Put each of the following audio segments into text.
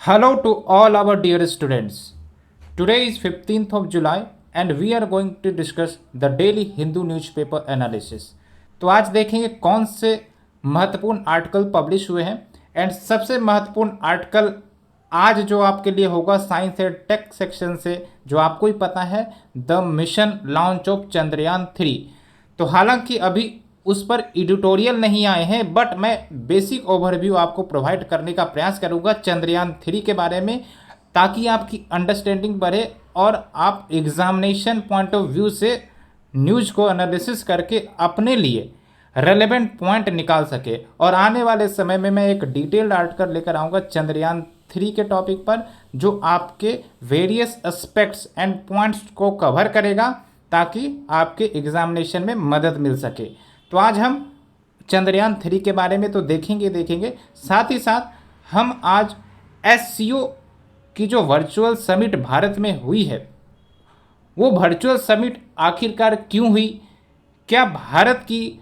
Hello to all our dear students. Today is 15th of July and we are going to discuss the daily Hindu newspaper analysis. तो आज देखेंगे कौन से महत्वपूर्ण article publish हुए हैं एंड सबसे महत्वपूर्ण आर्टिकल आज जो आपके लिए होगा साइंस एंड टेक सेक्शन से, जो आपको ही पता है, the mission launch of Chandrayaan 3। तो हालांकि अभी उस पर एडिटोरियल नहीं आए हैं, बट मैं बेसिक ओवरव्यू आपको प्रोवाइड करने का प्रयास करूंगा चंद्रयान 3 के बारे में, ताकि आपकी अंडरस्टैंडिंग बढ़े और आप एग्जामिनेशन पॉइंट ऑफ व्यू से न्यूज़ को एनालिसिस करके अपने लिए रेलेवेंट पॉइंट निकाल सके। और आने वाले समय में मैं एक डिटेल्ड आर्टिकल लेकर आऊँगा चंद्रयान 3 के टॉपिक पर, जो आपके वेरियस एस्पेक्ट्स एंड पॉइंट्स को कवर करेगा ताकि आपके एग्जामिनेशन में मदद मिल सके। तो आज हम चंद्रयान 3 के बारे में तो देखेंगे, साथ ही साथ हम आज एससीओ की जो वर्चुअल समिट भारत में हुई है, वो वर्चुअल समिट आखिरकार क्यों हुई, क्या भारत की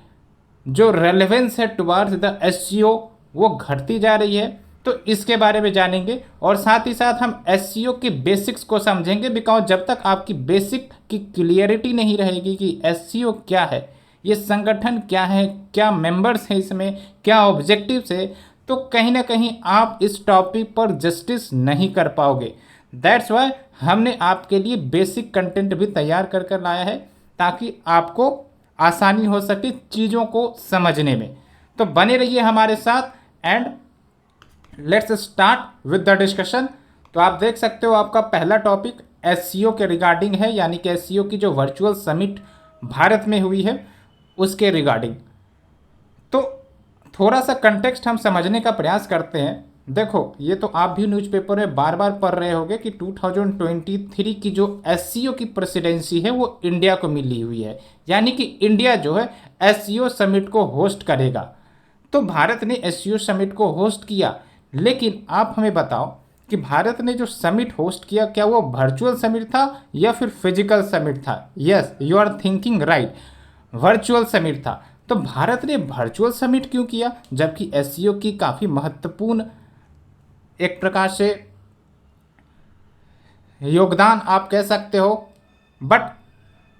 जो रेलेवेंस है टुवार्ड्स द एससीओ वो घटती जा रही है, तो इसके बारे में जानेंगे। और साथ ही साथ हम एससीओ की बेसिक्स को समझेंगे, बिकॉज जब तक आपकी बेसिक की क्लियरिटी नहीं रहेगी कि एससीओ क्या है, ये संगठन क्या है, क्या मेंबर्स हैं इसमें, क्या ऑब्जेक्टिव्स है, तो कहीं ना कहीं आप इस टॉपिक पर जस्टिस नहीं कर पाओगे। दैट्स वाई हमने आपके लिए बेसिक कंटेंट भी तैयार कर कर लाया है, ताकि आपको आसानी हो सके चीज़ों को समझने में। तो बने रहिए हमारे साथ and let's start with the discussion. तो आप देख सकते हो आपका पहला टॉपिक एससीओ के रिगार्डिंग है, यानी कि एससीओ की जो वर्चुअल समिट भारत में हुई है उसके रिगार्डिंग। तो थोड़ा सा कंटेक्स्ट हम समझने का प्रयास करते हैं। देखो, ये तो आप भी न्यूज़पेपर में बार बार पढ़ रहे होंगे कि 2023 की जो एससीओ की प्रेसिडेंसी है वो इंडिया को मिली हुई है, यानी कि इंडिया जो है एससीओ समिट को होस्ट करेगा। तो भारत ने एससीओ समिट को होस्ट किया, लेकिन आप हमें बताओ कि भारत ने जो समिट होस्ट किया, क्या वो वर्चुअल समिट था या फिर फिजिकल समिट था? Yes, you are thinking right, virtual summit था। तो भारत ने वर्चुअल समिट क्यों किया, जबकि एससीओ की काफ़ी महत्वपूर्ण एक प्रकार से योगदान आप कह सकते हो। बट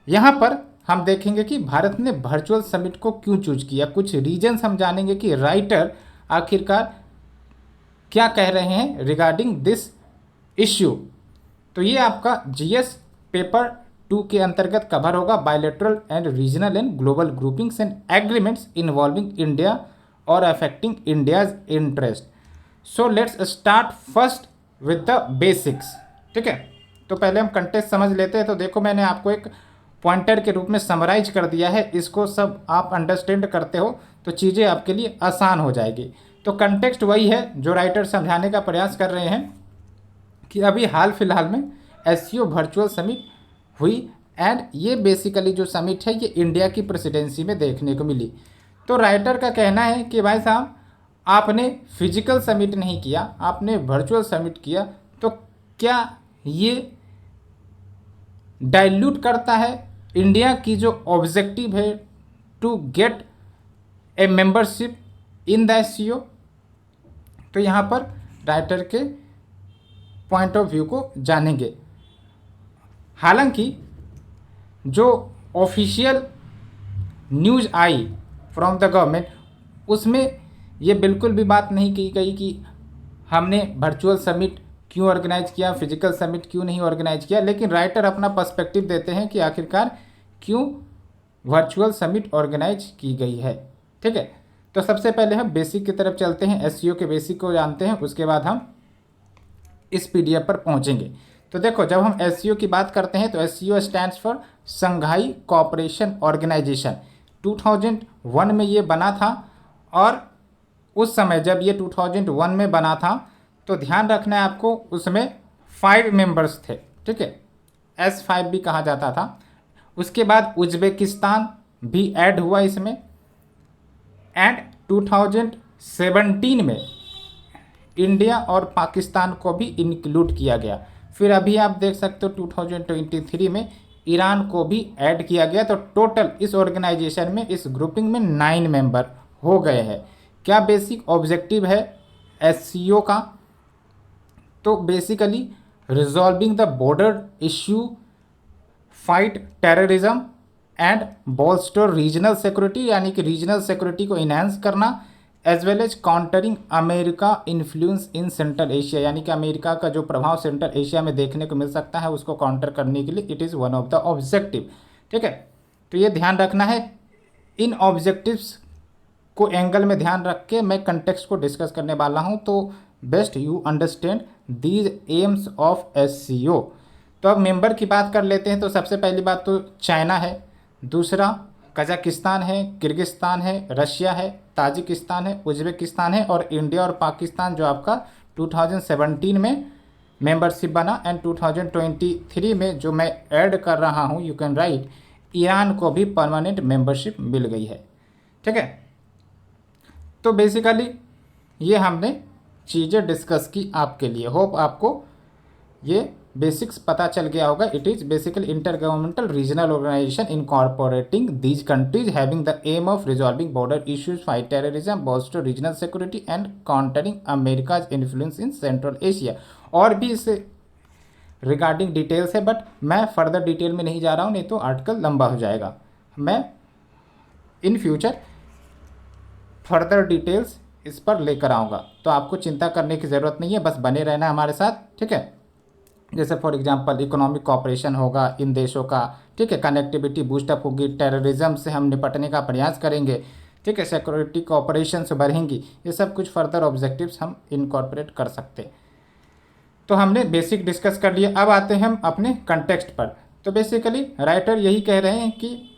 यहाँ पर हम देखेंगे कि भारत ने वर्चुअल समिट को क्यों चूज किया, कुछ रीजन्स हम जानेंगे कि राइटर आखिरकार क्या कह रहे हैं रिगार्डिंग दिस इश्यू। तो ये आपका जीएस पेपर 2 के अंतर्गत कवर होगा, bilateral and regional and global groupings and agreements involving India और affecting India's interest. So let's start first with the basics. ठीक है, तो पहले हम कंटेक्स्ट समझ लेते हैं। तो देखो, मैंने आपको एक पॉइंटर के रूप में समराइज कर दिया है, इसको सब आप अंडरस्टैंड करते हो तो चीज़ें आपके लिए आसान हो जाएगी। तो कंटेक्स्ट वही है जो राइटर समझाने का प्रयास कर रहे हैं कि अभी हाल फिलहाल में एससीओ वर्चुअल समिट हुई एंड ये बेसिकली जो समिट है ये इंडिया की प्रेसिडेंसी में देखने को मिली। तो राइटर का कहना है कि भाई साहब, आपने फिजिकल समिट नहीं किया, आपने वर्चुअल समिट किया, तो क्या ये डाइल्यूट करता है इंडिया की जो ऑब्जेक्टिव है to get a membership in the SCO? तो यहाँ पर राइटर के पॉइंट ऑफ व्यू को जानेंगे। हालांकि जो official news I from the government, उसमें ये बिल्कुल भी बात नहीं की गई कि हमने वर्चुअल समिट क्यों ऑर्गेनाइज किया, फिजिकल समिट क्यों नहीं ऑर्गेनाइज किया, लेकिन राइटर अपना पर्सपेक्टिव देते हैं कि आखिरकार क्यों वर्चुअल समिट ऑर्गेनाइज की गई है। ठीक है, तो सबसे पहले हम बेसिक की तरफ चलते हैं, एससीओ के बेसिक को जानते हैं, उसके बाद हम इस पीडीएफ पर पहुंचेंगे। तो देखो, जब हम एससीओ की बात करते हैं तो SCO stands for Shanghai cooperation organisation. 2001 में ये बना था, और उस समय जब ये 2001 में बना था तो ध्यान रखना है आपको, उसमें 5 मेंबर्स थे। ठीक है, S5 भी कहा जाता था। उसके बाद उज्बेकिस्तान भी ऐड हुआ इसमें, एंड 2017 में इंडिया और पाकिस्तान को भी इंक्लूड किया गया। फिर अभी आप देख सकते हो 2023 में ईरान को भी ऐड किया गया। तो टोटल इस ऑर्गेनाइजेशन में, इस ग्रुपिंग में 9 मेंबर हो गए हैं। क्या बेसिक ऑब्जेक्टिव है एससीओ का? तो basically resolving the border issue, fight terrorism and bolster regional security, यानी कि रीजनल सिक्योरिटी को इन्हांस करना, as well as countering America influence in Central Asia, यानी कि अमेरिका का जो प्रभाव सेंट्रल एशिया में देखने को मिल सकता है उसको काउंटर करने के लिए it is one of the objective. ठीक है, तो ये ध्यान रखना है। इन ऑब्जेक्टिव्स को एंगल में ध्यान रख के मैं कंटेक्स्ट को डिस्कस करने वाला हूँ, तो best you understand these AIIMS of SCO। तो अब मेंबर की बात कर लेते हैं। तो सबसे पहली बात तो चाइना है, दूसरा कजाकिस्तान है, किर्गिस्तान है, रशिया है, ताजिकिस्तान है, उज्बेकिस्तान है, और इंडिया और पाकिस्तान जो आपका 2017 में मेंबरशिप बना, एंड 2023 में जो मैं ऐड कर रहा हूँ यू कैन राइट, ईरान को भी परमानेंट मेंबरशिप मिल गई है। ठीक है, तो बेसिकली ये हमने चीज़ें डिस्कस की आपके लिए। होप आपको ये बेसिक्स पता चल गया होगा। It is basically intergovernmental regional organisation incorporating these countries having the aim of resolving border issues, fight terrorism, bolster regional security and countering America's influence in Central Asia. और भी इससे regarding details है, but मैं further detail में नहीं जा रहा हूँ, नहीं तो आर्टिकल लंबा हो जाएगा। मैं इन फ्यूचर फर्दर डिटेल्स इस पर लेकर आऊँगा, तो आपको चिंता करने की ज़रूरत नहीं है, बस बने रहना हमारे साथ। ठीक है, जैसे फॉर एग्जांपल इकोनॉमिक कॉपरेशन होगा इन देशों का, ठीक है, कनेक्टिविटी बूस्टअप होगी, टेररिज्म से हम निपटने का प्रयास करेंगे, ठीक है, सिक्योरिटी कॉपरेशन से बढ़ेंगी, ये सब कुछ फर्दर ऑब्जेक्टिव्स हम इनकॉर्पोरेट कर सकते हैं। तो हमने बेसिक डिस्कस कर लिया। अब आते हैं हम अपने कंटेक्स्ट पर। तो बेसिकली राइटर यही कह रहे हैं कि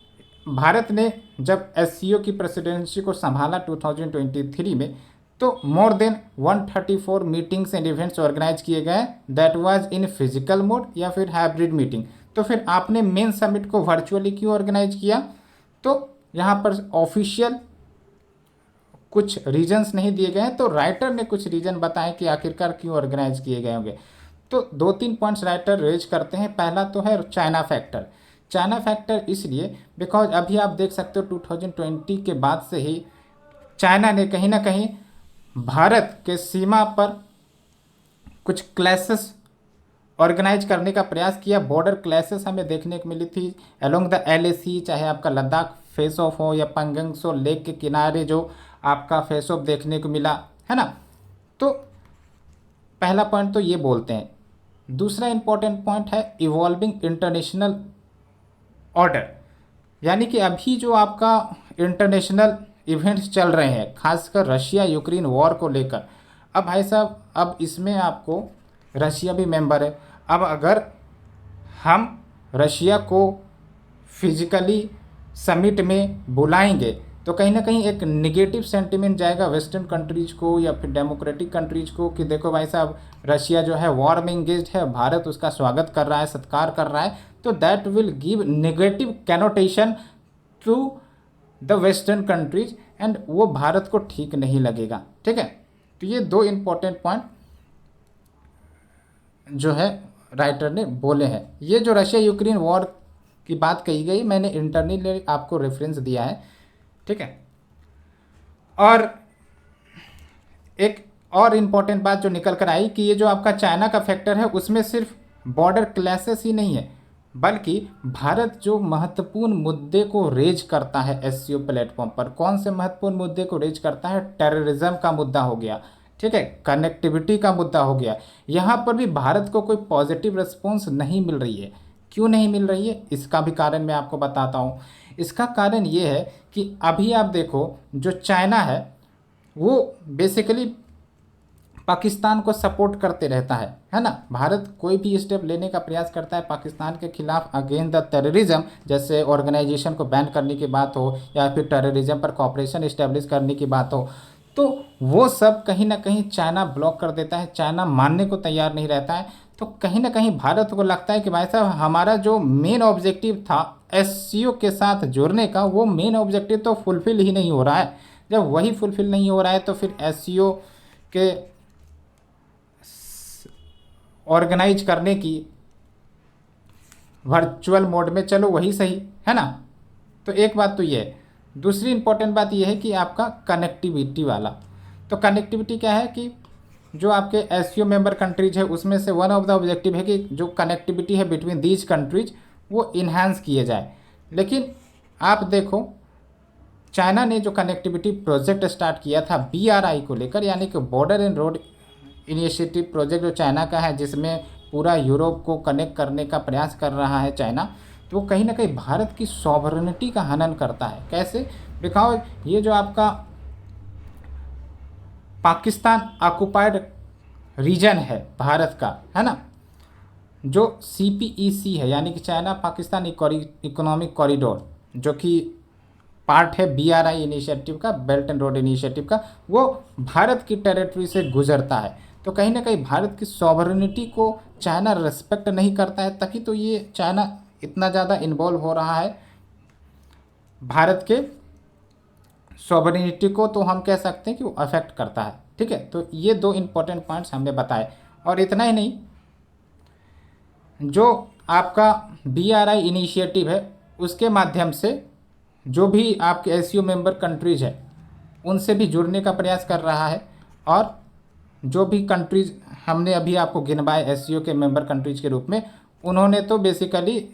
भारत ने जब SCO की प्रेसिडेंसी को संभाला 2023 में, तो more than 134 meetings and events organise किए गए, that was in physical mode या फिर हाइब्रिड मीटिंग। तो फिर आपने मेन समिट को वर्चुअली क्यों ऑर्गेनाइज किया? तो यहाँ पर ऑफिशियल कुछ रीजंस नहीं दिए गए हैं, तो राइटर ने कुछ रीजन बताए कि आखिरकार क्यों ऑर्गेनाइज किए गए होंगे। तो 2-3 पॉइंट्स राइटर रेज करते हैं। पहला तो है चाइना फैक्टर। चाइना फैक्टर इसलिए बिकॉज अभी आप देख सकते हो 2020 के बाद से ही चाइना ने कहीं ना कहीं भारत के सीमा पर कुछ क्लैसेस ऑर्गेनाइज करने का प्रयास किया। बॉर्डर क्लैसेस हमें देखने को मिली थी अलोंग द LAC, चाहे आपका लद्दाख फेस ऑफ हो या पंगंग सो लेक के किनारे जो आपका फेस ऑफ देखने को मिला है ना। तो पहला पॉइंट तो ये बोलते हैं। दूसरा इंपॉर्टेंट पॉइंट है इवॉल्विंग इंटरनेशनल ऑर्डर, यानी कि अभी जो आपका इंटरनेशनल इवेंट्स चल रहे हैं खासकर रशिया यूक्रेन वॉर को लेकर। अब भाई साहब, अब इसमें आपको रशिया भी मेंबर है। अब अगर हम रशिया को फिजिकली समिट में बुलाएंगे तो कहीं ना कहीं एक नेगेटिव सेंटिमेंट जाएगा वेस्टर्न कंट्रीज को या फिर डेमोक्रेटिक कंट्रीज को कि देखो भाई साहब रशिया जो है वॉर में इंगेज्ड है, भारत उसका स्वागत कर रहा है, सत्कार कर रहा है, तो that will give negative connotation to the western countries and वो भारत को ठीक नहीं लगेगा। ठीक है, तो ये 2 इम्पोर्टेंट पॉइंट जो है राइटर ने बोले हैं। ये जो रशिया यूक्रेन वॉर की बात कही गई मैंने इंटरनली आपको रेफरेंस दिया है। ठीक है, और एक और इम्पॉर्टेंट बात जो निकल कर आई कि ये जो आपका चाइना का फैक्टर है उसमें सिर्फ बॉर्डर क्लैसेस ही नहीं है, बल्कि भारत जो महत्वपूर्ण मुद्दे को रेज करता है SCO प्लेटफॉर्म पर। कौन से महत्वपूर्ण मुद्दे को रेज करता है? टेररिज्म का मुद्दा हो गया, ठीक है, कनेक्टिविटी का मुद्दा हो गया। यहाँ पर भी भारत को कोई पॉजिटिव रिस्पॉन्स नहीं मिल रही है। क्यों नहीं मिल रही है? इसका भी कारण मैं आपको बताता हूँ। इसका कारण ये है कि अभी आप देखो जो चाइना है वो बेसिकली पाकिस्तान को सपोर्ट करते रहता है ना। भारत कोई भी स्टेप लेने का प्रयास करता है पाकिस्तान के खिलाफ अगेंस्ट द टेररिज्म, जैसे ऑर्गेनाइजेशन को बैन करने की बात हो या फिर टेररिज्म पर कॉपरेशन इस्टेब्लिश करने की बात हो, तो वो सब कहीं ना कहीं चाइना ब्लॉक कर देता है, चाइना मानने को तैयार नहीं रहता है। तो कहीं ना कहीं भारत को लगता है कि भाई साहब हमारा जो मेन ऑब्जेक्टिव था SCO के साथ जुड़ने का, वो मेन ऑब्जेक्टिव तो फुलफिल ही नहीं हो रहा है। जब वही फुलफिल नहीं हो रहा है तो फिर SCO के ऑर्गेनाइज करने की वर्चुअल मोड में चलो वही सही है ना। तो एक बात तो ये है। दूसरी इंपॉर्टेंट बात ये है कि आपका कनेक्टिविटी वाला। तो कनेक्टिविटी क्या है कि जो आपके एससीओ मेंबर कंट्रीज है उसमें से वन ऑफ द ऑब्जेक्टिव है कि जो कनेक्टिविटी है बिटवीन दीज कंट्रीज वो इन्हांस किए जाए। लेकिन आप देखो चाइना ने जो कनेक्टिविटी प्रोजेक्ट स्टार्ट किया था बीआरआई को लेकर, यानी कि border and road initiative project जो चाइना का है, जिसमें पूरा यूरोप को कनेक्ट करने का प्रयास कर रहा है चाइना, तो वो कहीं ना कहीं भारत की सॉवरेनिटी का हनन करता है। कैसे? बिकॉज ये जो आपका पाकिस्तान ऑक्युपाइड रीजन है भारत का, है ना, जो सीपीईसी है यानी कि चाइना पाकिस्तान इकोनॉमिक कॉरिडोर, जो कि पार्ट है बीआरआई इनिशिएटिव का, बेल्ट एंड रोड इनिशिएटिव का, वो भारत की टेरिटरी से गुजरता है। तो कहीं ना कहीं भारत की सॉवरेनिटी को चाइना रिस्पेक्ट नहीं करता है, तभी तो ये चाइना इतना ज़्यादा इन्वॉल्व हो रहा है भारत के सॉवरेनिटी को, तो हम कह सकते हैं कि वो अफेक्ट करता है। ठीक है, तो ये दो इम्पोर्टेंट पॉइंट्स हमने बताए। और इतना ही नहीं, जो आपका बीआरआई इनिशिएटिव है उसके माध्यम से जो भी आपके एससीओ मेंबर कंट्रीज है उनसे भी जुड़ने का प्रयास कर रहा है। और जो भी कंट्रीज हमने अभी आपको गिनवाए एससीओ के मेंबर कंट्रीज के रूप में, उन्होंने तो बेसिकली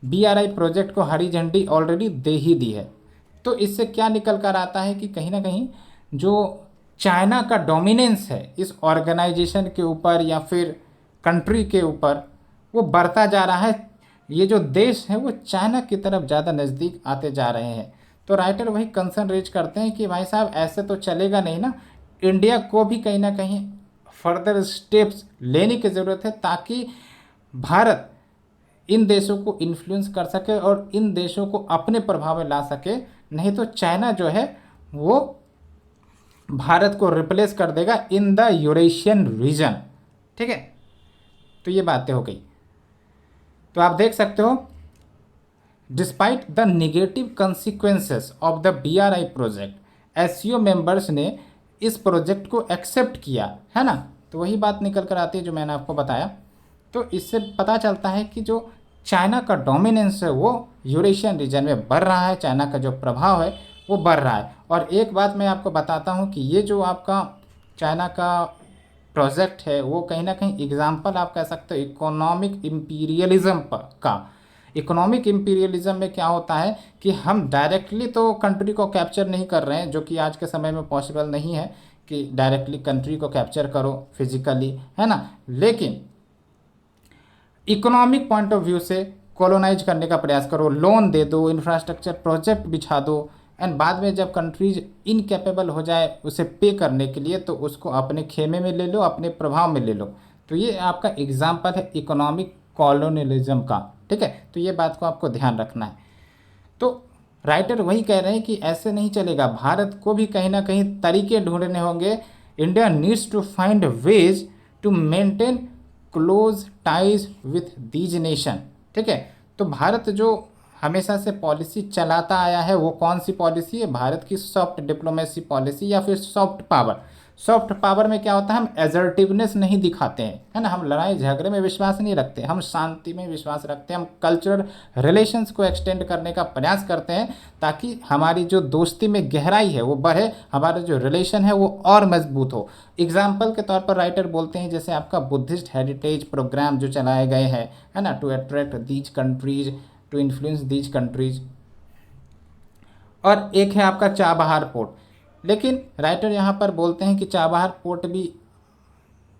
बीआरआई प्रोजेक्ट को हरी झंडी ऑलरेडी दे ही दी है। तो इससे क्या निकल कर आता है कि कहीं ना कहीं जो चाइना का डोमिनेंस है इस ऑर्गेनाइजेशन के ऊपर या फिर कंट्री के ऊपर, वो बढ़ता जा रहा है। ये जो देश है वो चाइना की तरफ ज़्यादा नज़दीक आते जा रहे हैं। तो राइटर वही कंसर्न रेज करते हैं कि भाई साहब ऐसे तो चलेगा नहीं ना, इंडिया को भी कहीं ना कहीं फर्दर स्टेप्स लेने की ज़रूरत है ताकि भारत इन देशों को इन्फ्लुएंस कर सके और इन देशों को अपने प्रभाव में ला सके। नहीं तो चाइना जो है वो भारत को रिप्लेस कर देगा इन द यूरेशियन रीजन। ठीक है, तो ये बातें हो गई। तो आप देख सकते हो, despite the negative consequences of the BRI project, SCO members ने इस प्रोजेक्ट को एक्सेप्ट किया, है ना। तो वही बात निकल कर आती है जो मैंने आपको बताया। तो इससे पता चलता है कि जो चाइना का डोमिनेंस है वो यूरेशियन रीजन में बढ़ रहा है, चाइना का जो प्रभाव है वो बढ़ रहा है। और एक बात मैं आपको बताता हूँ कि ये जो आपका चाइना का प्रोजेक्ट है वो कहीं ना कहीं एग्जाम्पल आप कह सकते हो इकोनॉमिक इम्पीरियलिज्म का। इकोनॉमिक इम्पीरियलिज्म में क्या होता है कि हम डायरेक्टली तो कंट्री को कैप्चर नहीं कर रहे हैं, जो कि आज के समय में पॉसिबल नहीं है कि डायरेक्टली कंट्री को कैप्चर करो फिजिकली, है ना, लेकिन इकोनॉमिक पॉइंट ऑफ व्यू से कॉलोनाइज करने का प्रयास करो, लोन दे दो, इंफ्रास्ट्रक्चर प्रोजेक्ट बिछा दो, एंड बाद में जब कंट्रीज इनकेपेबल हो जाए उसे पे करने के लिए तो उसको अपने खेमे में ले लो, अपने प्रभाव में ले लो। तो ये आपका एग्जाम्पल है इकोनॉमिक कॉलोनियलिज्म का। ठीक है, तो ये बात को आपको ध्यान रखना है। तो राइटर वही कह रहे हैं कि ऐसे नहीं चलेगा, भारत को भी कहीं ना कहीं तरीके ढूंढने होंगे। India needs to find ways to maintain close ties with these nation. ठीक है, तो भारत जो हमेशा से पॉलिसी चलाता आया है वो कौन सी पॉलिसी है? भारत की सॉफ्ट डिप्लोमेसी पॉलिसी या फिर सॉफ्ट पावर। सॉफ्ट पावर में क्या होता है, हम एजर्टिवनेस नहीं दिखाते हैं, है ना, हम लड़ाई झगड़े में विश्वास नहीं रखते, हम शांति में विश्वास रखते हैं, हम कल्चरल रिलेशंस को एक्सटेंड करने का प्रयास करते हैं ताकि हमारी जो दोस्ती में गहराई है वो बढ़े, हमारा जो रिलेशन है वो और मजबूत हो। एग्जाम्पल के तौर पर राइटर बोलते हैं जैसे आपका बुद्धिस्ट हेरिटेज प्रोग्राम जो चलाए गए हैं, है ना, to attract these countries, to influence these countries. और एक है आपका चाबहार पोर्ट। लेकिन राइटर यहाँ पर बोलते हैं कि चाबहार पोर्ट भी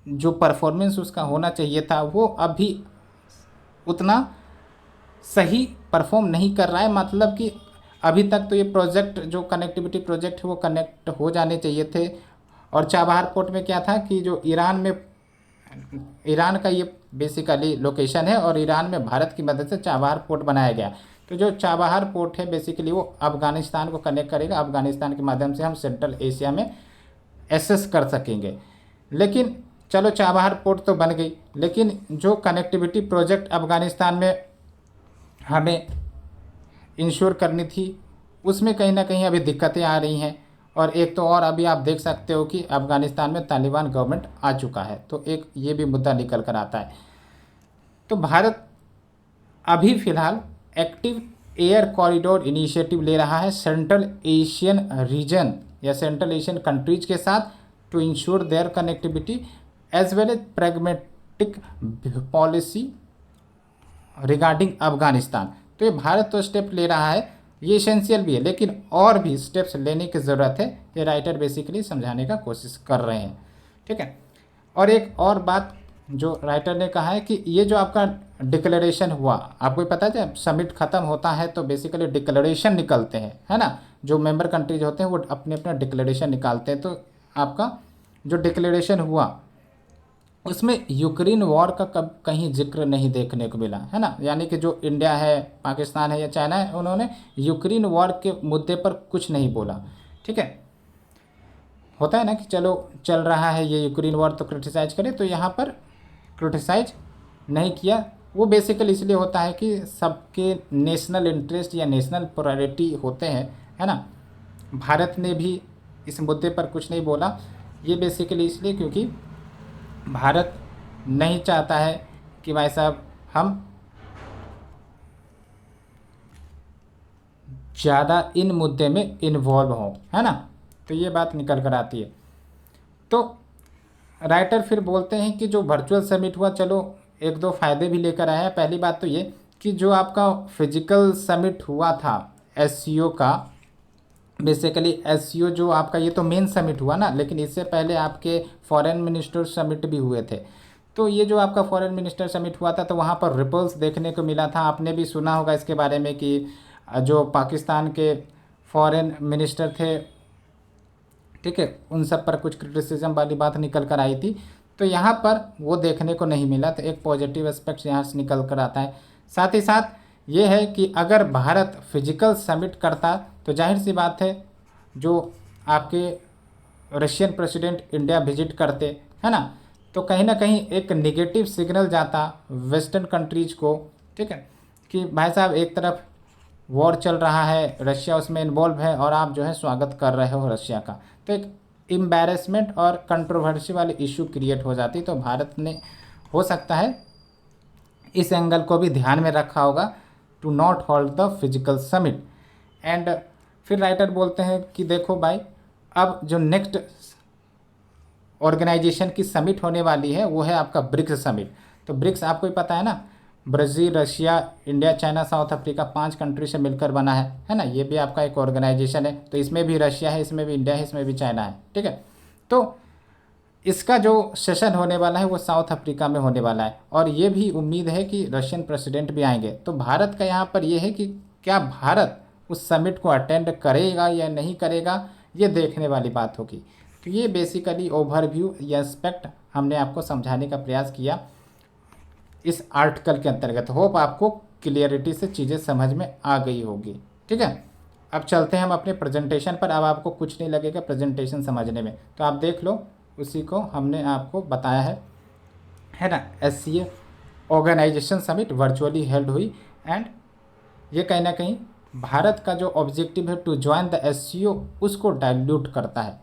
जो परफॉर्मेंस उसका होना चाहिए था वो अभी उतना सही परफॉर्म नहीं कर रहा है। मतलब कि अभी तक तो ये प्रोजेक्ट जो कनेक्टिविटी प्रोजेक्ट है वो कनेक्ट हो जाने चाहिए थे। और चाबहार पोर्ट में क्या था कि जो ईरान का ये बेसिकली लोकेशन है और ईरान में भारत की मदद से चाबहार पोर्ट बनाया गया। तो जो चाबहार पोर्ट है बेसिकली वो अफ़गानिस्तान को कनेक्ट करेगा, अफ़गानिस्तान के माध्यम से हम सेंट्रल एशिया में एक्सेस कर सकेंगे। लेकिन चलो चाबहार पोर्ट तो बन गई, लेकिन जो कनेक्टिविटी प्रोजेक्ट अफ़गानिस्तान में हमें इंश्योर करनी थी उसमें कहीं ना कहीं अभी दिक्कतें आ रही हैं। और एक तो और अभी आप देख सकते हो कि अफ़गानिस्तान में तालिबान गवर्नमेंट आ चुका है, तो एक ये भी मुद्दा निकल कर आता है। तो भारत अभी फ़िलहाल एक्टिव एयर कॉरिडोर इनिशिएटिव ले रहा है सेंट्रल एशियन रीजन या सेंट्रल एशियन कंट्रीज के साथ to ensure their connectivity as well as pragmatic policy regarding Afghanistan. तो ये भारत तो स्टेप ले रहा है, ये इसेंशियल भी है, लेकिन और भी स्टेप्स लेने की ज़रूरत है। ये राइटर बेसिकली समझाने का कोशिश कर रहे हैं, ठीक है। और एक और बात जो राइटर ने कहा है कि ये जो आपका डिक्लेरेशन हुआ, आपको पता है जब समिट ख़त्म होता है तो बेसिकली डिक्लेरेशन निकलते हैं, है ना। जो मेंबर कंट्रीज होते हैं वो अपने अपना डिक्लेरेशन निकालते हैं। तो आपका जो डिक्लेरेशन हुआ उसमें यूक्रेन वॉर का कब कहीं जिक्र नहीं देखने को मिला, है ना। यानी कि जो इंडिया है, पाकिस्तान है या चाइना है, उन्होंने यूक्रेन वॉर के मुद्दे पर कुछ नहीं बोला, ठीक है। होता है ना कि चलो चल रहा है ये यूक्रेन वॉर तो क्रिटिसाइज करें, तो यहाँ पर क्रिटिसाइज नहीं किया। वो बेसिकली इसलिए होता है कि सबके नेशनल इंटरेस्ट या नेशनल प्रायोरिटी होते हैं, है ना। भारत ने भी इस मुद्दे पर कुछ नहीं बोला। ये बेसिकली इसलिए क्योंकि भारत नहीं चाहता है कि भाई साहब हम ज़्यादा इन मुद्दे में इन्वॉल्व हों, है ना। तो ये बात निकल कर आती है। तो राइटर फिर बोलते हैं कि जो वर्चुअल समिट हुआ, चलो एक दो फ़ायदे भी लेकर आया है। पहली बात तो ये कि जो आपका फिजिकल समिट हुआ था एससीओ का, बेसिकली एससीओ जो आपका, ये तो मेन समिट हुआ ना, लेकिन इससे पहले आपके फॉरेन मिनिस्टर समिट भी हुए थे। तो ये जो आपका फॉरेन मिनिस्टर समिट हुआ था तो वहाँ पर रिपल्स देखने को मिला था। आपने भी सुना होगा इसके बारे में कि जो पाकिस्तान के फॉरेन मिनिस्टर थे, ठीक है, उन सब पर कुछ क्रिटिसिज्म वाली बात निकल कर आई थी। तो यहाँ पर वो देखने को नहीं मिला। तो एक पॉजिटिव एस्पेक्ट यहाँ से निकल कर आता है। साथ ही साथ ये है कि अगर भारत फिजिकल समिट करता तो जाहिर सी बात है जो आपके रशियन प्रेसिडेंट इंडिया विजिट करते, है ना, तो कहीं ना कहीं एक नेगेटिव सिग्नल जाता वेस्टर्न कंट्रीज को, ठीक है, कि भाई साहब एक तरफ वॉर चल रहा है, रशिया उसमें इन्वॉल्व है और आप जो है स्वागत कर रहे हो रशिया का। तो एक एम्बैरेसमेंट और कंट्रोवर्सी वाली इशू क्रिएट हो जाती। तो भारत ने हो सकता है इस एंगल को भी ध्यान में रखा होगा to not hold the physical summit. And फिर राइटर बोलते हैं कि देखो भाई, अब जो नेक्स्ट ऑर्गेनाइजेशन की समिट होने वाली है वो है आपका ब्रिक्स समिट। तो ब्रिक्स आपको ही पता है ना, Brazil, Russia, India, China, south Africa, 5 country से मिलकर बना है ना। ये भी आपका एक ऑर्गेनाइजेशन है। तो इसमें भी रशिया है, इसमें भी इंडिया है, इसमें भी चाइना है, ठीक है। तो इसका जो सेशन होने वाला है वो साउथ अफ्रीका में होने वाला है और ये भी उम्मीद है कि रशियन प्रेसिडेंट भी आएंगे। तो भारत का यहाँ पर ये है कि क्या भारत उस समिट को अटेंड करेगा या नहीं करेगा, ये देखने वाली बात होगी। तो ये बेसिकली ओवरव्यू या एस्पेक्ट हमने आपको समझाने का प्रयास किया इस आर्टिकल के अंतर्गत। होप आपको क्लियरिटी से चीज़ें समझ में आ गई होगी, ठीक है। अब चलते हैं हम अपने प्रेजेंटेशन पर। अब आपको कुछ नहीं लगेगा प्रेजेंटेशन समझने में, तो आप देख लो, उसी को हमने आपको बताया है ना। SCO organisation summit virtually held हुई एंड ये कहीं ना कहीं भारत का जो ऑब्जेक्टिव है टू ज्वाइन द एससीओ उसको डाइल्यूट करता है,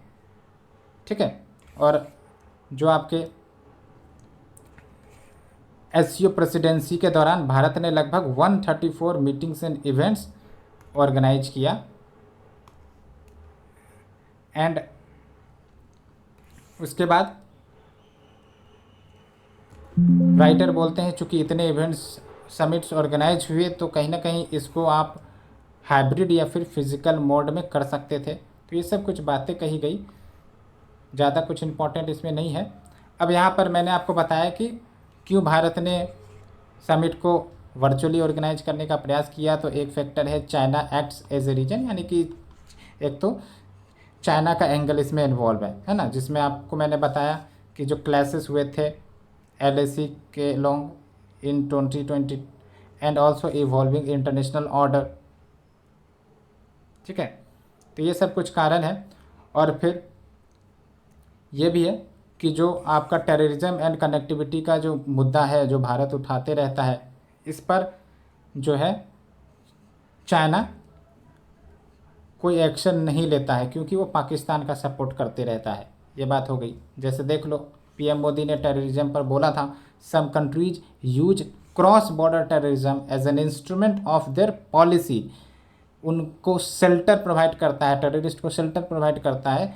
ठीक है। और जो आपके एससीओ प्रेसिडेंसी के दौरान भारत ने लगभग 134 मीटिंग्स एंड इवेंट्स ऑर्गेनाइज किया। एंड उसके बाद राइटर बोलते हैं चूँकि इतने इवेंट्स समिट्स ऑर्गेनाइज हुए तो कहीं ना कहीं इसको आप हाइब्रिड या फिर फिज़िकल मोड में कर सकते थे। तो ये सब कुछ बातें कही गई, ज़्यादा कुछ इम्पोर्टेंट इसमें नहीं है। अब यहाँ पर मैंने आपको बताया कि क्यों भारत ने समिट को वर्चुअली ऑर्गेनाइज करने का प्रयास किया। तो एक फैक्टर है China acts as a region, यानी कि एक तो चाइना का एंगल इसमें इन्वॉल्व है ना, जिसमें आपको मैंने बताया कि जो क्लैसेस हुए थे एलएसी के long in 2020 and also evolving international order, ठीक है। तो ये सब कुछ कारण है। और फिर ये भी है कि जो आपका टेररिज्म एंड कनेक्टिविटी का जो मुद्दा है जो भारत उठाते रहता है, इस पर जो है चाइना कोई एक्शन नहीं लेता है क्योंकि वो पाकिस्तान का सपोर्ट करते रहता है। ये बात हो गई। जैसे देख लो, पीएम मोदी ने टेररिज्म पर बोला था, some countries use cross border terrorism as an instrument of their policy. उनको शेल्टर प्रोवाइड करता है, टेररिस्ट को शेल्टर प्रोवाइड करता है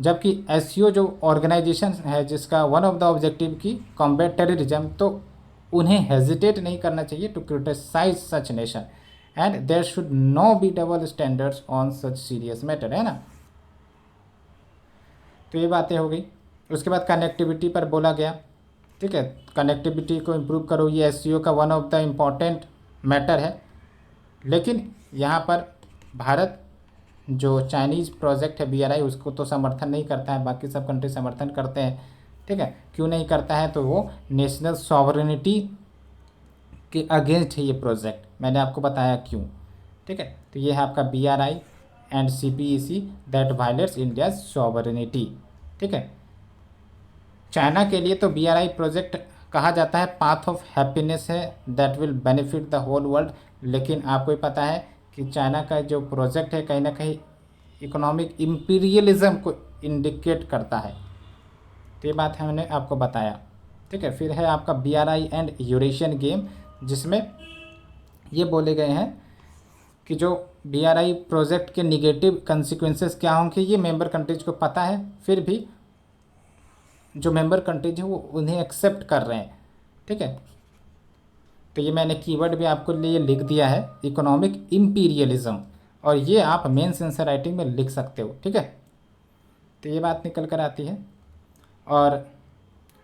जबकि एससीओ जो ऑर्गेनाइजेशन है जिसका वन ऑफ द ऑब्जेक्टिव की कॉम्बैट टेररिज्म, तो उन्हें हेजिटेट नहीं करना चाहिए to criticise such nation and there should no be double standards on such serious matter, है ना। तो ये बातें हो गई। उसके बाद कनेक्टिविटी पर बोला गया, ठीक है, कनेक्टिविटी को इम्प्रूव करो, ये एससीओ का one of the important matter है। लेकिन यहाँ पर भारत जो चाइनीज़ प्रोजेक्ट है बीआरआई उसको तो समर्थन नहीं करता है, बाकी सब कंट्री समर्थन करते हैं, ठीक है। क्यों नहीं करता है, तो वो नेशनल सॉवरेनिटी के अगेंस्ट है ये प्रोजेक्ट, मैंने आपको बताया क्यों, ठीक है। तो ये है आपका BRI and CPEC that violets India sovereignty, ठीक है। चाइना के लिए तो बीआरआई प्रोजेक्ट कहा जाता है पाथ ऑफ हैप्पीनेस है that will benefit the whole world, लेकिन आपको ही पता है कि चाइना का जो प्रोजेक्ट है कहीं ना कहीं इकोनॉमिक इम्पीरियलिज्म को इंडिकेट करता है, तो ये बात हमने आपको बताया, ठीक है। फिर है आपका बीआरआई एंड यूरेशियन गेम, जिसमें ये बोले गए हैं कि जो बीआरआई प्रोजेक्ट के निगेटिव कंसिक्वेंसेस क्या होंगे ये मेंबर कंट्रीज को पता है, फिर भी जो मेंबर कंट्रीज हैं वो उन्हें एक्सेप्ट कर रहे हैं, ठीक है। तो ये मैंने कीवर्ड भी आपको लिए लिख दिया है, इकोनॉमिक इम्पीरियलिज्म, और ये आप मेंस आंसर राइटिंग में लिख सकते हो, ठीक है। तो ये बात निकल कर आती है। और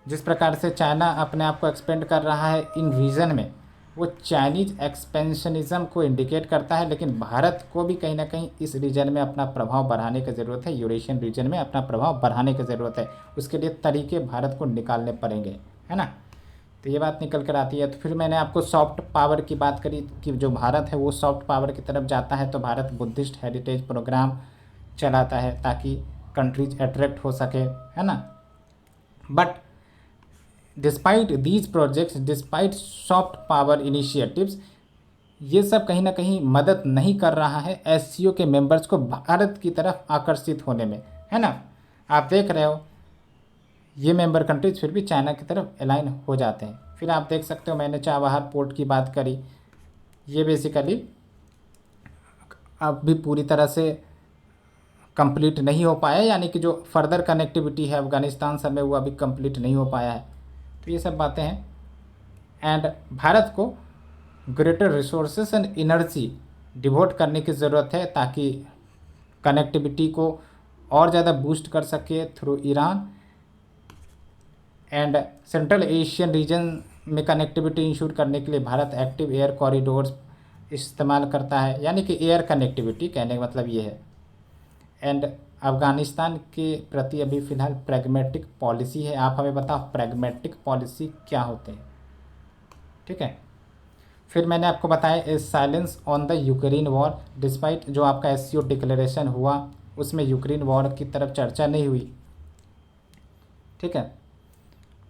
जिस प्रकार से चाइना अपने आप को एक्सपेंड कर रहा है इन रीजन में, वो चाइनीज एक्सपेंशनिज्म को इंडिकेट करता है, लेकिन भारत को भी कहीं ना कहीं इस रीजन में अपना प्रभाव बढ़ाने की ज़रूरत है, यूरेशियन रीजन में अपना प्रभाव बढ़ाने की ज़रूरत है। उसके लिए तरीके भारत को निकालने पड़ेंगे, है ना। तो ये बात निकल कर आती है। तो फिर मैंने आपको सॉफ्ट पावर की बात करी कि जो भारत है वो सॉफ्ट पावर की तरफ जाता है, तो भारत बुद्धिस्ट हेरिटेज प्रोग्राम चलाता है ताकि कंट्रीज अट्रैक्ट हो सके, है ना। But despite these projects, despite soft power initiatives, ये सब कहीं ना कहीं मदद नहीं कर रहा है एससीओ के मेंबर्स को भारत की तरफ आकर्षित होने में, है ना। आप देख रहे हो ये मेंबर कंट्रीज फिर भी चाइना की तरफ अलाइन हो जाते हैं। फिर आप देख सकते हो मैंने चाबहार पोर्ट की बात करी, ये बेसिकली अब भी पूरी तरह से कंप्लीट नहीं हो पाया, यानी कि जो फर्दर कनेक्टिविटी है अफ़गानिस्तान सब में वो अभी कंप्लीट नहीं हो पाया है। तो ये सब बातें हैं। एंड भारत को greater resources and energy devote करने की ज़रूरत है ताकि कनेक्टिविटी को और ज़्यादा बूस्ट कर सके through Iran. And central Asian region में कनेक्टिविटी इंश्योर करने के लिए भारत एक्टिव एयर कॉरिडोर्स इस्तेमाल करता है, यानी कि एयर कनेक्टिविटी, कहने का मतलब ये है। एंड अफ़गानिस्तान के प्रति अभी फ़िलहाल प्रैग्मेटिक पॉलिसी है। आप हमें बताओ प्रैग्मेटिक पॉलिसी क्या होते हैं, ठीक है। फिर मैंने आपको बताया a silence on the Ukraine war, despite जो आपका एससीओ डिक्लेरेशन हुआ उसमें यूक्रेन वॉर की तरफ चर्चा नहीं हुई, ठीक है।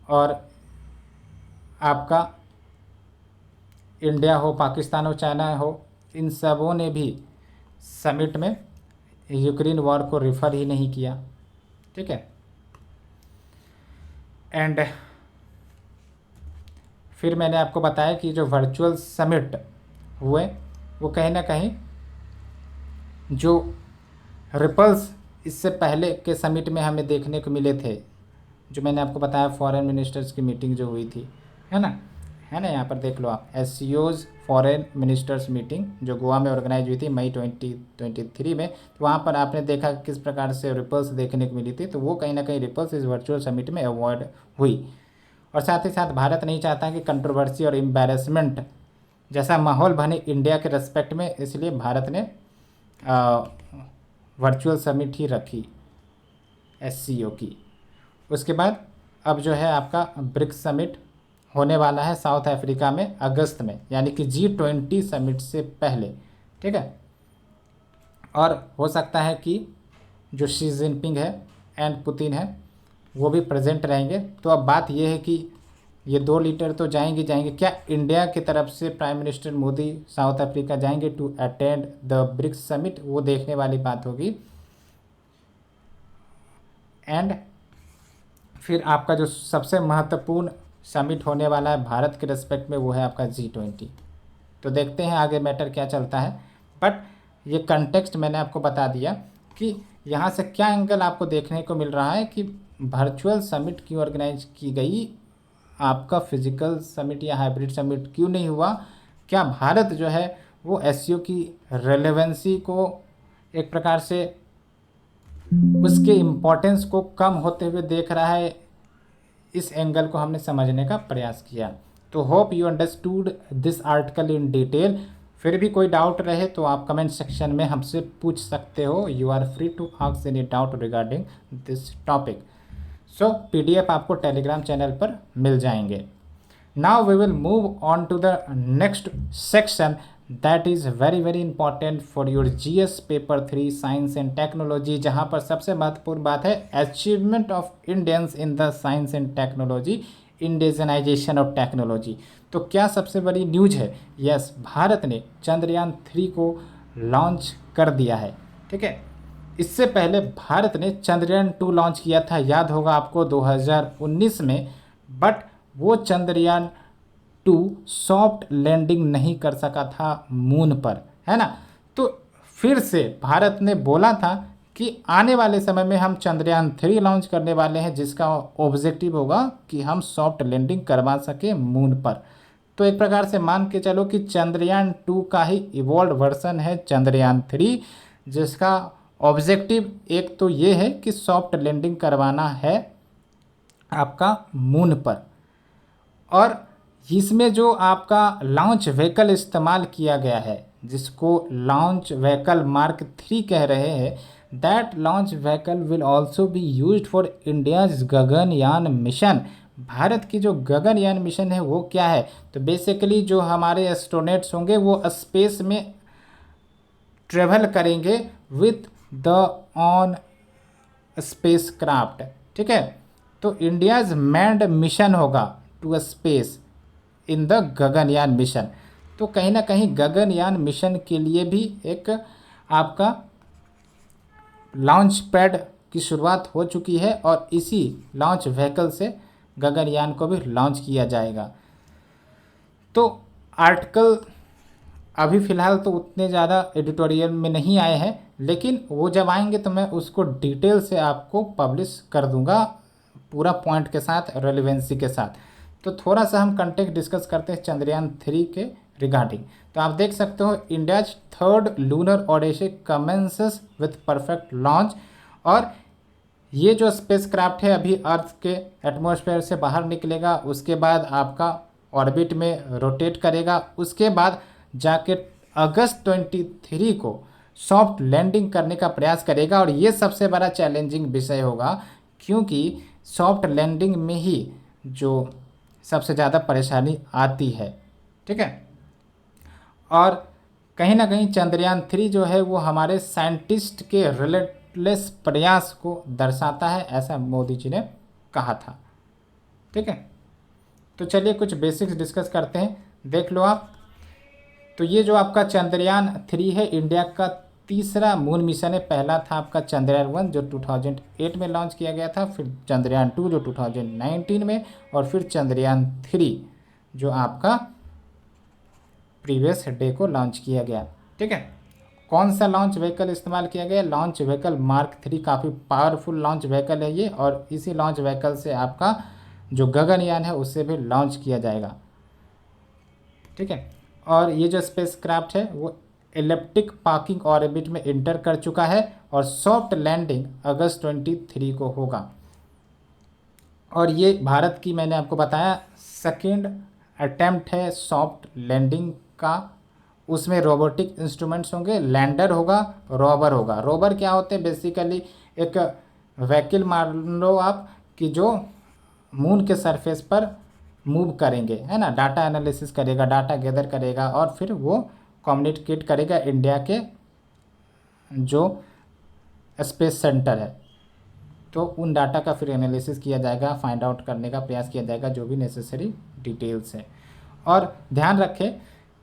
और आपका इंडिया हो, पाकिस्तान हो, चाइना हो, इन सबों ने भी समिट में यूक्रेन वॉर को रिफ़र ही नहीं किया, ठीक है। एंड फिर मैंने आपको बताया कि जो वर्चुअल समिट हुए वो कहीं ना कहीं जो रिपल्स इससे पहले के समिट में हमें देखने को मिले थे, जो मैंने आपको बताया फॉरेन मिनिस्टर्स की मीटिंग जो हुई थी, है ना, यहाँ पर देख लो आप, एससीओज फॉरेन मिनिस्टर्स मीटिंग जो गोवा में ऑर्गेनाइज हुई थी मई 2023 में। तो वहाँ पर आपने देखा किस प्रकार से रिपल्स देखने को मिली थी, तो वो कहीं ना कहीं रिपल्स इस वर्चुअल समिट में अवॉइड हुई। और साथ ही साथ भारत नहीं चाहता कि कंट्रोवर्सी और एम्बैरेसमेंट जैसा माहौल बने इंडिया के रेस्पेक्ट में, इसलिए भारत ने वर्चुअल समिट ही रखी एससीओ की। उसके बाद अब जो है आपका ब्रिक्स समिट होने वाला है साउथ अफ्रीका में अगस्त में, यानी कि G20 समिट से पहले, ठीक है। और हो सकता है कि जो शी जिनपिंग है एंड पुतिन है वो भी प्रेजेंट रहेंगे। तो अब बात यह है कि ये 2 लीडर तो जाएंगे, क्या इंडिया की तरफ से prime minister Modi South Africa जाएंगे to attend the BRICS summit, वो देखने वाली बात होगी। एंड फिर आपका जो सबसे महत्वपूर्ण समिट होने वाला है भारत के रेस्पेक्ट में वो है आपका G20। तो देखते हैं आगे मैटर क्या चलता है। बट ये कंटेक्स्ट मैंने आपको बता दिया कि यहाँ से क्या एंगल आपको देखने को मिल रहा है कि वर्चुअल समिट क्यों ऑर्गेनाइज की गई, आपका फिजिकल समिट या हाइब्रिड समिट क्यों नहीं हुआ। क्या भारत जो है वो एससीओ की रेलेवेंसी को एक प्रकार से उसके इम्पोर्टेंस को कम होते हुए देख रहा है, इस एंगल को हमने समझने का प्रयास किया। तो hope you understood this article in detail. फिर भी कोई डाउट रहे तो आप कमेंट सेक्शन में हमसे पूछ सकते हो। You are free to ask any doubt regarding this topic. So PDF आपको टेलीग्राम चैनल पर मिल जाएंगे। Now we will move on to the next section that is very important for your GS paper 3 science and technology, जहाँ पर सबसे महत्वपूर्ण बात है achievement of Indians in the science and technology, indigenisation of technology. तो क्या सबसे बड़ी न्यूज है? यस, भारत ने चंद्रयान 3 को लॉन्च कर दिया है। ठीक है, इससे पहले भारत ने चंद्रयान 2 लॉन्च किया था, याद होगा आपको 2019 में, बट वो चंद्रयान 2 सॉफ्ट लैंडिंग नहीं कर सका था मून पर, है ना। तो फिर से भारत ने बोला था कि आने वाले समय में हम चंद्रयान 3 लॉन्च करने वाले हैं, जिसका ऑब्जेक्टिव होगा कि हम सॉफ्ट लैंडिंग करवा सके मून पर। तो एक प्रकार से मान के चलो कि चंद्रयान 2 का ही इवॉल्व वर्सन है चंद्रयान 3, जिसका ऑब्जेक्टिव एक तो ये है कि सॉफ्ट लैंडिंग करवाना है आपका मून पर। और इसमें जो आपका लॉन्च व्हीकल इस्तेमाल किया गया है, जिसको लॉन्च व्हीकल मार्क 3 कह रहे हैं, that launch vehicle will also be used for India's Gaganyaan mission. Bharat की जो गगनयान मिशन है वो क्या है? तो बेसिकली जो हमारे एस्ट्रोनॉट्स होंगे वो स्पेस में ट्रेवल करेंगे with the on spacecraft. ठीक है, तो इंडियाज मैन्ड मिशन होगा to space in the Gaganyaan mission. तो कहीं ना कहीं गगनयान मिशन के लिए भी एक आपका लॉन्च पैड की शुरुआत हो चुकी है और इसी लॉन्च व्हीकल से गगनयान को भी लॉन्च किया जाएगा। तो आर्टिकल अभी फ़िलहाल तो उतने ज़्यादा एडिटोरियल में नहीं आए हैं, लेकिन वो जब आएंगे तो मैं उसको डिटेल से आपको पब्लिश कर दूंगा, पूरा पॉइंट के साथ, रेलेवेंसी के साथ। तो थोड़ा सा हम कंटेक्ट डिस्कस करते हैं चंद्रयान 3 के रिगार्डिंग। तो आप देख सकते हो India's third lunar odyssey commences with perfect launch. और ये जो स्पेसक्राफ्ट है अभी अर्थ के एटमॉस्फेयर से बाहर निकलेगा, उसके बाद आपका ऑर्बिट में रोटेट करेगा, उसके बाद जाके अगस्त 23 को सॉफ्ट लैंडिंग करने का प्रयास करेगा। और ये सबसे बड़ा चैलेंजिंग विषय होगा, क्योंकि सॉफ्ट लैंडिंग में ही जो सबसे ज़्यादा परेशानी आती है। ठीक है, और कहीं ना कहीं चंद्रयान 3 जो है वो हमारे साइंटिस्ट के रिलेटलेस प्रयास को दर्शाता है, ऐसा मोदी जी ने कहा था। ठीक है, तो चलिए कुछ बेसिक्स डिस्कस करते हैं, देख लो आप। तो ये जो आपका चंद्रयान 3 है इंडिया का तीसरा मून मिशन है। पहला था आपका चंद्रयान 1 जो 2008 में लॉन्च किया गया था, फिर चंद्रयान 2 जो 2019 में, और फिर चंद्रयान 3 जो आपका प्रीवियस डे को लॉन्च किया गया। ठीक है, कौन सा लॉन्च व्हीकल इस्तेमाल किया गया? लॉन्च व्हीकल मार्क 3, काफ़ी पावरफुल लॉन्च व्हीकल है ये, और इसी लॉन्च व्हीकल से आपका जो गगनयान है उससे भी लॉन्च किया जाएगा। ठीक है, और ये जो स्पेसक्राफ्ट है वो एलिप्टिक पार्किंग ऑर्बिट में इंटर कर चुका है और सॉफ्ट लैंडिंग अगस्त 23 को होगा। और ये भारत की, मैंने आपको बताया, सेकेंड अटेम्प्ट है सॉफ्ट लैंडिंग का। उसमें रोबोटिक इंस्ट्रूमेंट्स होंगे, लैंडर होगा, रोवर होगा। रोवर क्या होते हैं? बेसिकली एक व्हीकल मान लो आप कि जो मून के सरफेस पर मूव करेंगे, है ना, डाटा एनालिसिस करेगा, डाटा गैदर करेगा और फिर वो कम्युनिकेट करेगा इंडिया के जो स्पेस सेंटर है। तो उन डाटा का फिर एनालिसिस किया जाएगा, फाइंड आउट करने का प्रयास किया जाएगा जो भी नेसेसरी डिटेल्स है। और ध्यान रखें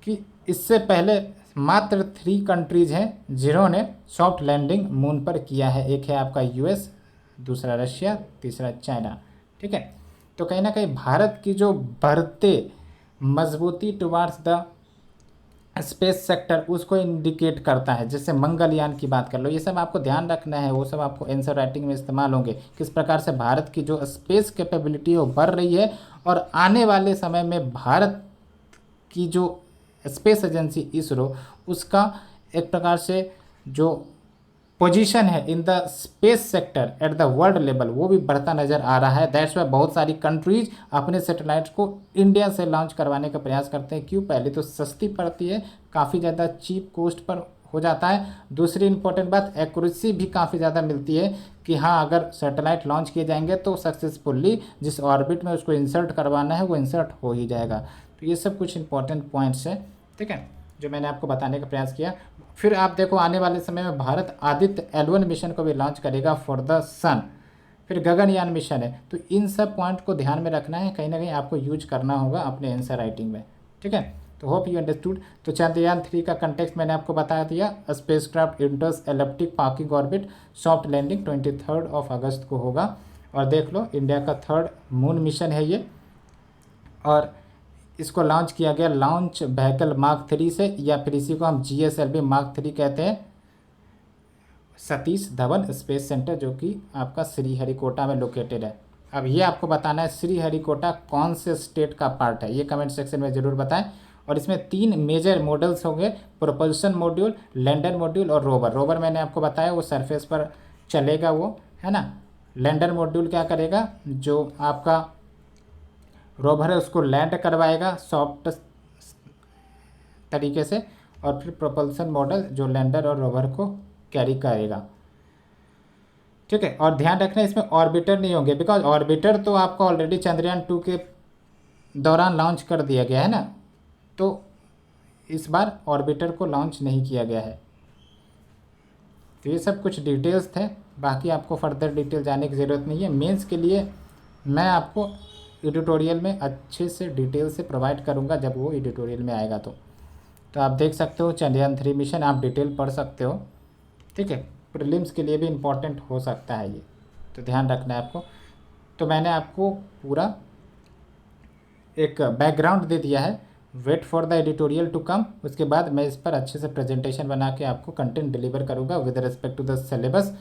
कि इससे पहले मात्र 3 कंट्रीज़ हैं जिन्होंने सॉफ्ट लैंडिंग मून पर किया है। एक है आपका यूएस, दूसरा रशिया, तीसरा चाइना। ठीक है, तो कहीं ना कहीं भारत की जो बढ़ते मजबूती टुवार्ड्स द स्पेस सेक्टर उसको इंडिकेट करता है। जैसे मंगलयान की बात कर लो, ये सब आपको ध्यान रखना है, वो सब आपको आंसर राइटिंग में इस्तेमाल होंगे। किस प्रकार से भारत की जो स्पेस कैपेबिलिटी है वो बढ़ रही है, और आने वाले समय में भारत की जो स्पेस एजेंसी इसरो, उसका एक प्रकार से जो पोजीशन है in the space sector at the world level, वो भी बढ़ता नज़र आ रहा है। दैट्स वाई बहुत सारी कंट्रीज अपने सैटेलाइट्स को इंडिया से लॉन्च करवाने का प्रयास करते हैं। क्यों? पहले तो सस्ती पड़ती है, काफ़ी ज़्यादा चीप कोस्ट पर हो जाता है। दूसरी इंपॉर्टेंट बात, एक्यूरेसी भी काफ़ी ज़्यादा मिलती है कि हाँ, अगर सैटेलाइट लॉन्च किए जाएंगे तो सक्सेसफुली जिस ऑर्बिट में उसको इंसर्ट करवाना है वो इंसर्ट हो ही जाएगा। तो ये सब कुछ इंपॉर्टेंट पॉइंट्स है, ठीक है, जो मैंने आपको बताने का प्रयास किया। फिर आप देखो आने वाले समय में भारत आदित्य L1 मिशन को भी लॉन्च करेगा फॉर द सन। फिर गगनयान मिशन है। तो इन सब पॉइंट को ध्यान में रखना है, कहीं ना कहीं आपको यूज करना होगा अपने आंसर राइटिंग में, ठीक है। तो होप यू अंडरस्टूड। तो चंद्रयान 3 का कंटेक्स्ट मैंने आपको बता दिया। Spacecraft enters elliptic parking orbit, soft landing 23 अगस्त को होगा। और देख लो, इंडिया का 3rd मून मिशन है ये, और इसको लॉन्च किया गया लॉन्च व्हीकल मार्क 3 से, या फिर इसी को हम GSLV मार्क 3 कहते हैं, सतीश धवन स्पेस सेंटर, जो कि आपका श्रीहरिकोटा में लोकेटेड है। अब ये आपको बताना है श्रीहरिकोटा कौन से स्टेट का पार्ट है, ये कमेंट सेक्शन में ज़रूर बताएं। और इसमें 3 मेजर मॉडल्स होंगे, प्रोपल्शन मॉड्यूल, लैंडर मॉड्यूल और रोवर। रोवर मैंने आपको बताया वो सरफेस पर चलेगा, वो है ना। लैंडर मॉड्यूल क्या करेगा, जो आपका रोवर है उसको लैंड करवाएगा सॉफ्ट तरीके से, और फिर प्रोपल्सन मॉडल जो लैंडर और रोवर को कैरी करेगा, ठीक है। और ध्यान रखना इसमें ऑर्बिटर नहीं होंगे, बिकॉज ऑर्बिटर तो आपका ऑलरेडी चंद्रयान 2 के दौरान लॉन्च कर दिया गया है ना, तो इस बार ऑर्बिटर को लॉन्च नहीं किया गया है। तो ये सब कुछ डिटेल्स थे, बाकी आपको फर्दर डिटेल जाने की ज़रूरत नहीं है। मेंस के लिए मैं आपको एडिटोरियल में अच्छे से डिटेल से प्रोवाइड करूंगा जब वो एडिटोरियल में आएगा। तो आप देख सकते हो चंद्रयान 3 मिशन, आप डिटेल पढ़ सकते हो, ठीक है। प्रीलिम्स के लिए भी इम्पॉर्टेंट हो सकता है ये, तो ध्यान रखना है आपको। तो मैंने आपको पूरा एक बैकग्राउंड दे दिया है, wait for the editorial to come. उसके बाद मैं इस पर अच्छे से प्रेजेंटेशन बना के आपको कंटेंट डिलीवर करूँगा with respect to the syllabus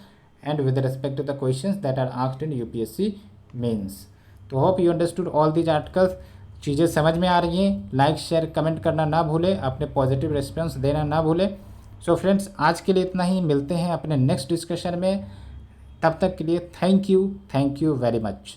and with respect to the questions that are asked in UPSC mains. तो hope you understood all these articles. चीज़ें समझ में आ रही हैं, लाइक शेयर कमेंट करना ना भूलें, अपने पॉजिटिव रिस्पॉन्स देना ना भूलें। सो फ्रेंड्स, आज के लिए इतना ही, मिलते हैं अपने नेक्स्ट डिस्कशन में। तब तक के लिए थैंक यू वेरी मच।